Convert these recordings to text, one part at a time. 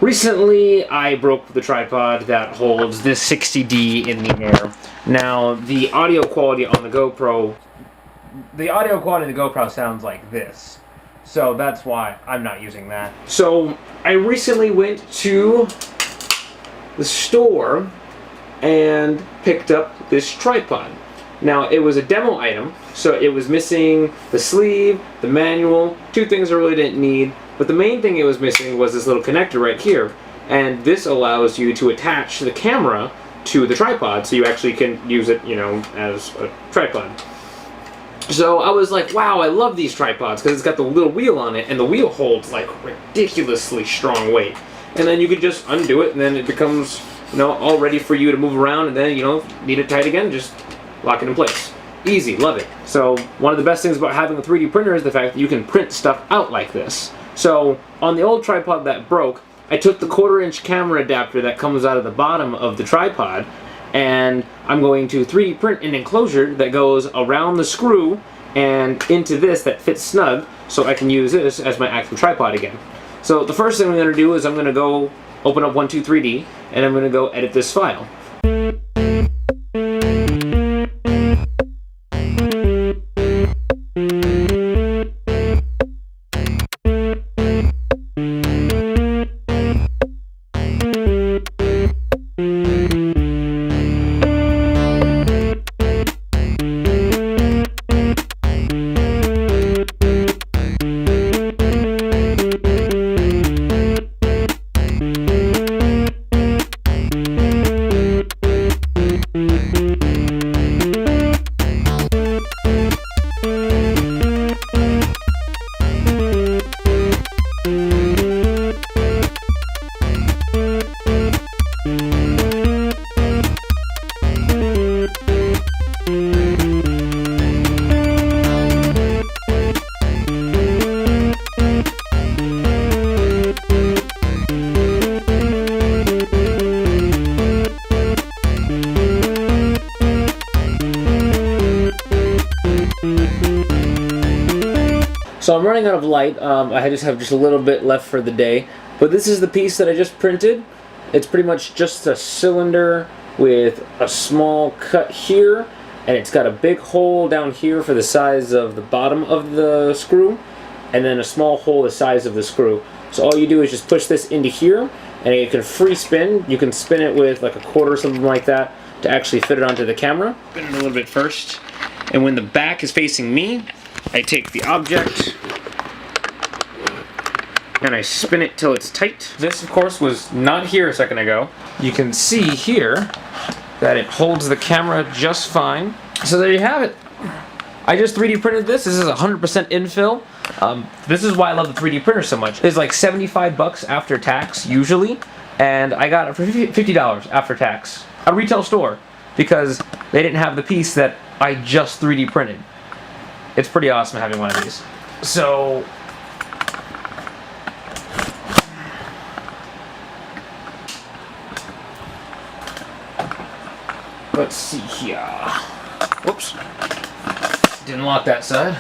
Recently, I broke the tripod that holds this 60D in the air. Now, the audio quality on the GoPro sounds like this. So that's why I'm not using that. So I recently went to the store and picked up this tripod. Now, it was a demo item, so it was missing the sleeve, the manual, two things I really didn't need. But the main thing it was missing was this little connector right here. And this allows you to attach the camera to the tripod so you actually can use it, you know, as a tripod. So I was like, wow, I love these tripods because it's got the little wheel on it and the wheel holds like ridiculously strong weight. And then you could just undo it and then it becomes, you know, all ready for you to move around, and then, you know, need it tight again, just lock it in place. Easy, love it. So one of the best things about having a 3D printer is the fact that you can print stuff out like this. So on the old tripod that broke, I took the 1/4-inch camera adapter that comes out of the bottom of the tripod, and I'm going to 3D print an enclosure that goes around the screw and into this that fits snug, so I can use this as my actual tripod again. So the first thing I'm going to do is I'm going to go open up 123D, and I'm going to go edit this file. So I'm running out of light. I just have a little bit left for the day. But this is the piece that I just printed. It's pretty much just a cylinder with a small cut here, and it's got a big hole down here for the size of the bottom of the screw, and then a small hole the size of the screw. So all you do is just push this into here, and it can free spin. You can spin it with like a quarter or something like that to actually fit it onto the camera. Spin it a little bit first, and when the back is facing me, I take the object and I spin it till it's tight. This, of course, was not here a second ago. You can see here that it holds the camera just fine. So there you have it. I just 3D printed this. This is 100% infill. This is why I love the 3D printer so much. It's like 75 bucks after tax, usually, and I got it for $50 after tax. A retail store, because they didn't have the piece that I just 3D printed. It's pretty awesome having one of these. So let's see here. Whoops. Didn't lock that side.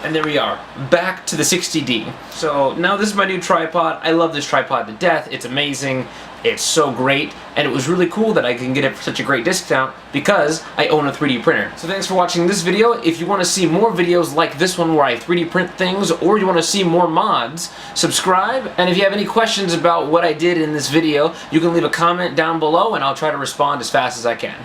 And there we are, back to the 60D. So now this is my new tripod. I love this tripod to death. It's amazing. It's so great, and it was really cool that I can get it for such a great discount because I own a 3D printer. So thanks for watching this video. If you want to see more videos like this one where I 3D print things, or you want to see more mods, subscribe. And if you have any questions about what I did in this video, you can leave a comment down below and I'll try to respond as fast as I can.